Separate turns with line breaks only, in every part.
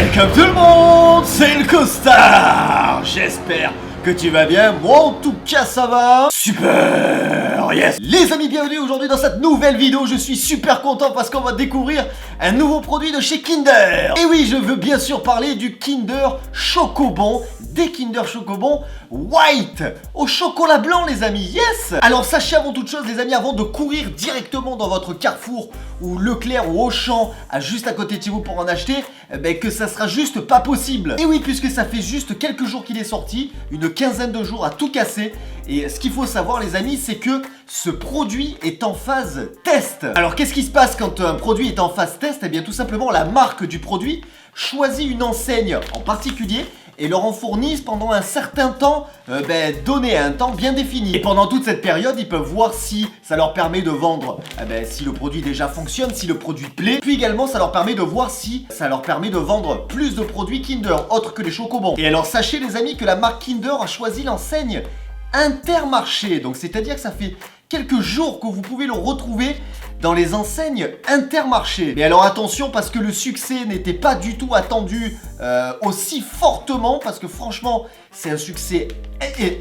Welcome tout le monde, c'est le Costard. J'espère que tu vas bien, moi en tout cas ça va super, yes. Les amis, bienvenue aujourd'hui dans cette nouvelle vidéo. Je suis super content parce qu'on va découvrir un nouveau produit de chez Kinder. Et oui, je veux bien sûr parler du Kinder Chocobon, des Kinder Chocobon White au chocolat blanc, les amis, yes. Alors sachez avant toute chose, les amis, avant de courir directement dans votre Carrefour ou Leclerc ou Auchan juste à côté de chez vous pour en acheter, que ça sera juste pas possible. Et oui, puisque ça fait juste quelques jours qu'il est sorti, une quinzaine de jours à tout casser. Et ce qu'il faut savoir, les amis, c'est que ce produit est en phase test. Alors qu'est-ce qui se passe quand un produit est en phase test? Eh bien tout simplement, la marque du produit choisit une enseigne en particulier et leur en fournissent pendant un certain temps donné, un temps bien défini. Et pendant toute cette période, ils peuvent voir si ça leur permet de vendre, si le produit déjà fonctionne, si le produit plaît. Puis également, ça leur permet de voir si ça leur permet de vendre plus de produits Kinder, autres que les Chocobons. Et alors sachez les amis que la marque Kinder a choisi l'enseigne Intermarché. Donc c'est-à-dire que ça fait quelques jours que vous pouvez le retrouver dans les enseignes Intermarché. Mais alors attention, parce que le succès n'était pas du tout attendu aussi fortement, parce que franchement c'est un succès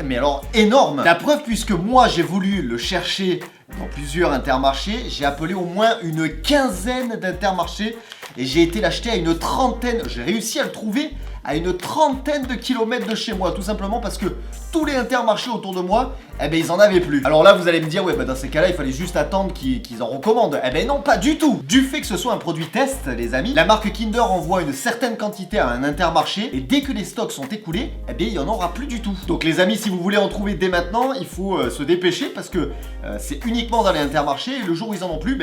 mais alors énorme. La preuve, puisque moi j'ai voulu le chercher dans plusieurs Intermarchés, j'ai appelé au moins une quinzaine d'Intermarchés et j'ai été l'acheter à une trentaine, j'ai réussi à le trouver à une trentaine de kilomètres de chez moi, tout simplement parce que tous les Intermarchés autour de moi, ils en avaient plus. Alors là, vous allez me dire, ouais, dans ces cas-là, il fallait juste attendre qu'ils en recommandent. Non, pas du tout. Du fait que ce soit un produit test, les amis, la marque Kinder envoie une certaine quantité à un Intermarché et dès que les stocks sont écoulés, il n'y en aura plus du tout. Donc les amis, si vous voulez en trouver dès maintenant, il faut se dépêcher parce que c'est uniquement dans les Intermarchés et le jour où ils en ont plus,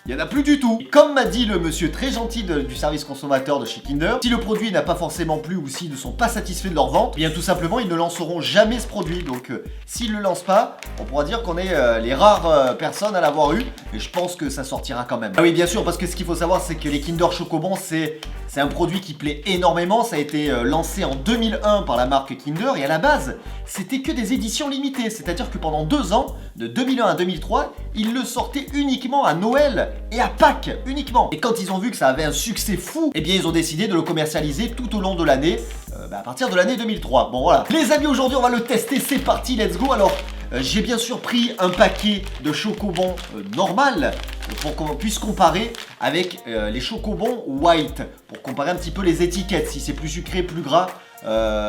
il n'y en a plus du tout. Et comme m'a dit le monsieur très gentil du service consommateur de chez Kinder, si le produit n'a pas forcément plu ou s'ils ne sont pas satisfaits de leur vente, bien tout simplement ils ne lanceront jamais ce produit. Donc s'ils ne le lancent pas, on pourra dire qu'on est les rares personnes à l'avoir eu. Et je pense que ça sortira quand même. Ah oui, bien sûr, parce que ce qu'il faut savoir, c'est que les Kinder Chocobon, c'est un produit qui plaît énormément. Ça a été lancé en 2001 par la marque Kinder et à la base, c'était que des éditions limitées. C'est-à-dire que pendant 2 ans, de 2001 à 2003, ils le sortaient uniquement à Noël et à Pâques uniquement. Et quand ils ont vu que ça avait un succès fou, ils ont décidé de le commercialiser tout au long de l'année, à partir de l'année 2003. Bon voilà. Les amis, aujourd'hui on va le tester, c'est parti, let's go. Alors, j'ai bien sûr pris un paquet de Chocobon normal pour qu'on puisse comparer avec les Chocobon White, pour comparer un petit peu les étiquettes, si c'est plus sucré, plus gras,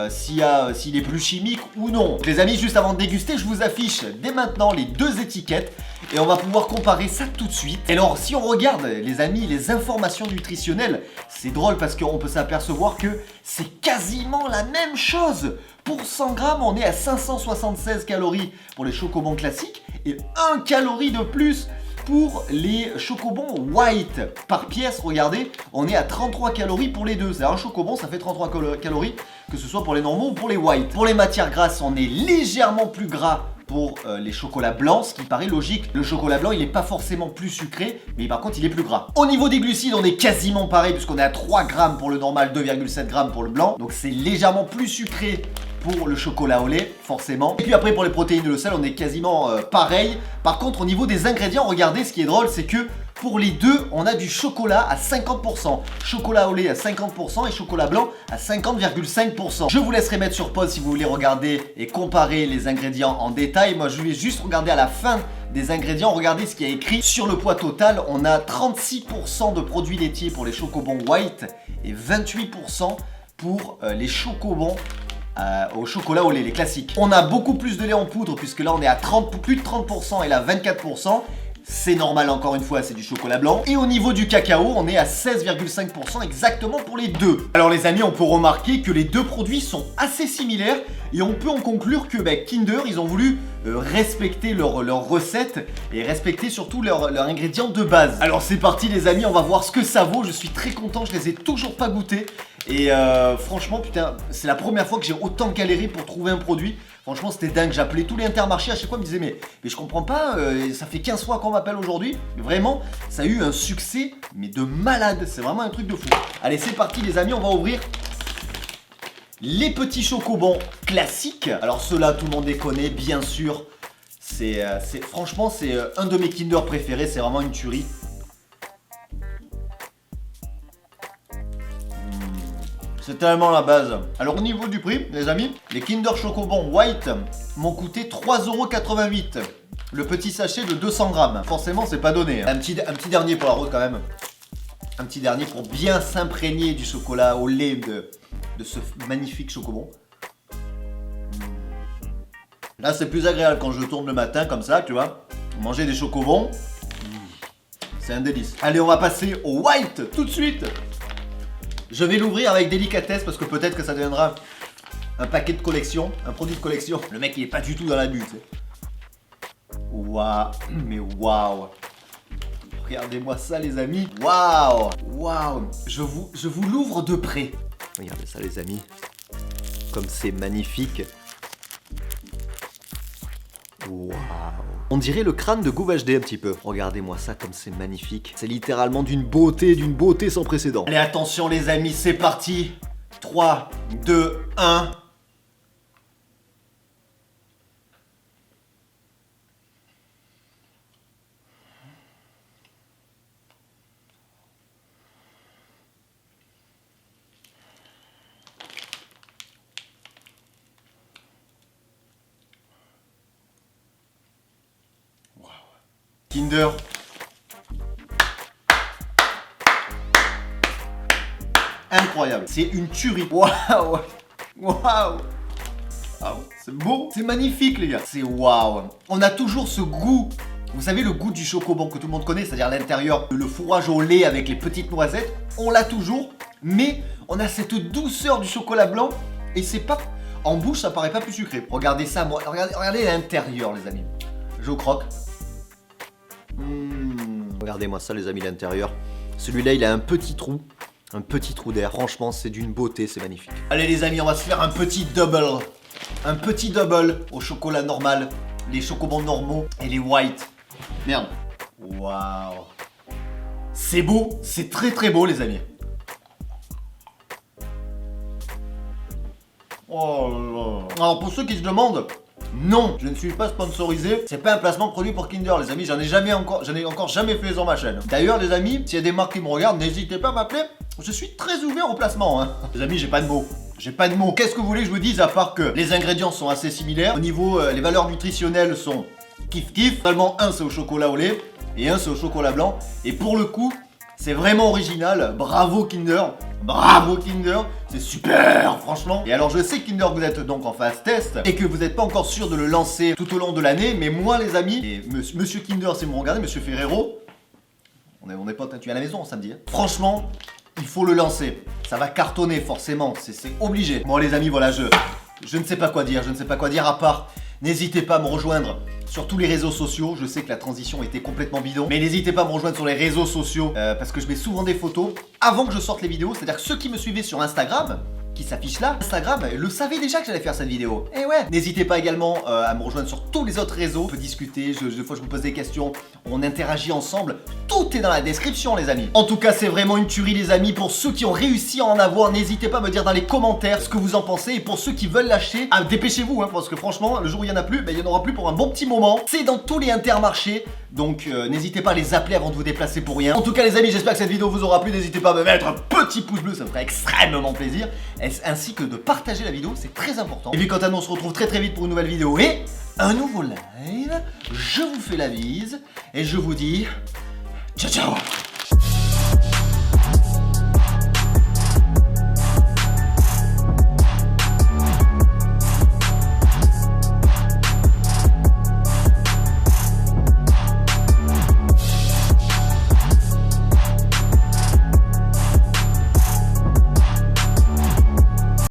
s'il est plus chimique ou non. Les amis, juste avant de déguster, je vous affiche dès maintenant les deux étiquettes et on va pouvoir comparer ça tout de suite. Et alors, si on regarde, les amis, les informations nutritionnelles, c'est drôle parce qu'on peut s'apercevoir que c'est quasiment la même chose. Pour 100 grammes, on est à 576 calories pour les Chocobons classiques et 1 calorie de plus pour les Chocobons White. Par pièce, regardez, on est à 33 calories pour les deux. C'est un Chocobon, ça fait 33 calories, que ce soit pour les normaux ou pour les White. Pour les matières grasses, on est légèrement plus gras pour les chocolats blancs, ce qui paraît logique. Le chocolat blanc, il n'est pas forcément plus sucré, mais par contre, il est plus gras. Au niveau des glucides, on est quasiment pareil, puisqu'on est à 3 grammes pour le normal, 2,7 grammes pour le blanc. Donc c'est légèrement plus sucré pour le chocolat au lait, forcément. Et puis après, pour les protéines et le sel, on est quasiment pareil. Par contre, au niveau des ingrédients, regardez, ce qui est drôle, c'est que pour les deux, on a du chocolat à 50%. Chocolat au lait à 50% et chocolat blanc à 50,5%. Je vous laisserai mettre sur pause si vous voulez regarder et comparer les ingrédients en détail. Moi, je vais juste regarder à la fin des ingrédients. Regardez ce qu'il y a écrit. Sur le poids total, on a 36% de produits laitiers pour les Chocobons White et 28% pour les Chocobons au chocolat au lait, les classiques. On a beaucoup plus de lait en poudre puisque là on est à plus de 30% et là 24%. C'est normal, encore une fois, c'est du chocolat blanc. Et au niveau du cacao, on est à 16,5% exactement pour les deux. Alors les amis, on peut remarquer que les deux produits sont assez similaires et on peut en conclure que Kinder, ils ont voulu respecter leur recette et respecter surtout leur ingrédients de base. Alors c'est parti les amis, on va voir ce que ça vaut. Je suis très content, je les ai toujours pas goûtés. Et franchement, putain, c'est la première fois que j'ai autant galéré pour trouver un produit. Franchement, c'était dingue. J'appelais tous les Intermarchés à chaque fois, ils me disaient mais je comprends pas, ça fait 15 fois qu'on m'appelle aujourd'hui. Mais vraiment, ça a eu un succès, mais de malade. C'est vraiment un truc de fou. Allez, c'est parti les amis, on va ouvrir les petits Chocobons classiques. Alors ceux-là, tout le monde les connaît, bien sûr. Franchement, c'est un de mes Kinder préférés. C'est vraiment une tuerie. C'est tellement la base. Alors au niveau du prix, les amis, les Kinder Chocobon White m'ont coûté 3,88 €. Le petit sachet de 200 grammes. Forcément, c'est pas donné. Un petit dernier pour la route quand même. Un petit dernier pour bien s'imprégner du chocolat au lait de ce magnifique Chocobon. Là, c'est plus agréable quand je tourne le matin comme ça, tu vois. Manger des Chocobons, c'est un délice. Allez, on va passer au White tout de suite. Je vais l'ouvrir avec délicatesse parce que peut-être que ça deviendra un paquet de collection, un produit de collection. Le mec, il est pas du tout dans la butte. Waouh, mais waouh. Regardez-moi ça, les amis. Waouh, waouh. Je vous l'ouvre de près. Regardez ça, les amis. Comme c'est magnifique. Waouh. On dirait le crâne de Gouv HD un petit peu. Regardez-moi ça comme c'est magnifique. C'est littéralement d'une beauté sans précédent. Allez, attention les amis, c'est parti. 3, 2, 1. Kinder. Incroyable. C'est une tuerie. Waouh. Waouh. C'est beau. C'est magnifique, les gars. C'est waouh. On a toujours ce goût. Vous savez, le goût du Chocobon que tout le monde connaît, c'est-à-dire l'intérieur, le fourrage au lait avec les petites noisettes. On l'a toujours. Mais on a cette douceur du chocolat blanc. Et c'est pas... En bouche, ça paraît pas plus sucré. Regardez ça, moi. Regardez l'intérieur, les amis. Je croque. Regardez-moi ça, les amis, l'intérieur. Celui-là, il a un petit trou d'air. Franchement, c'est d'une beauté, c'est magnifique. Allez, les amis, on va se faire un petit double. Un petit double au chocolat normal, les chocobons normaux et les white. Merde. Waouh. C'est beau, c'est très très beau, les amis. Oh là. Alors, pour ceux qui se demandent, non, je ne suis pas sponsorisé. C'est pas un placement de produit pour Kinder, les amis. J'en ai encore jamais fait sur ma chaîne. D'ailleurs, les amis, s'il y a des marques qui me regardent, n'hésitez pas à m'appeler. Je suis très ouvert au placement. Hein. Les amis, j'ai pas de mots. Qu'est-ce que vous voulez que je vous dise à part que les ingrédients sont assez similaires. Au niveau, les valeurs nutritionnelles sont kiff. Seulement un, c'est au chocolat au lait et un, c'est au chocolat blanc. Et pour le coup, c'est vraiment original. Bravo Kinder. Bravo Kinder, c'est super franchement. Et alors je sais Kinder que vous êtes donc en phase test et que vous n'êtes pas encore sûr de le lancer tout au long de l'année. Mais moi les amis, et Monsieur Kinder si vous me regardez, Monsieur Ferrero, on est pas tu es à la maison samedi hein. Franchement, il faut le lancer. Ça va cartonner forcément, c'est obligé. Bon les amis, voilà, je ne sais pas quoi dire. À part, n'hésitez pas à me rejoindre sur tous les réseaux sociaux. Je sais que la transition était complètement bidon, mais n'hésitez pas à me rejoindre sur les réseaux sociaux parce que je mets souvent des photos avant que je sorte les vidéos. C'est-à-dire que ceux qui me suivaient sur Instagram, qui s'affiche là, Instagram, le savait déjà que j'allais faire cette vidéo. Et ouais. N'hésitez pas également à me rejoindre sur tous les autres réseaux. On peut discuter, des fois je vous pose des questions, on interagit ensemble. Tout est dans la description les amis. En tout cas c'est vraiment une tuerie les amis. Pour ceux qui ont réussi à en avoir, n'hésitez pas à me dire dans les commentaires ce que vous en pensez. Et pour ceux qui veulent l'acheter, dépêchez-vous hein, parce que franchement le jour où il n'y en a plus, il n'y en aura plus pour un bon petit moment. C'est dans tous les Intermarchés. Donc n'hésitez pas à les appeler avant de vous déplacer pour rien. En tout cas les amis, j'espère que cette vidéo vous aura plu. N'hésitez pas à me mettre un petit pouce bleu, ça me ferait extrêmement plaisir. Ainsi que de partager la vidéo, c'est très important. Et puis quant à nous, on se retrouve très vite pour une nouvelle vidéo et un nouveau live. Je vous fais la bise et je vous dis ciao ciao.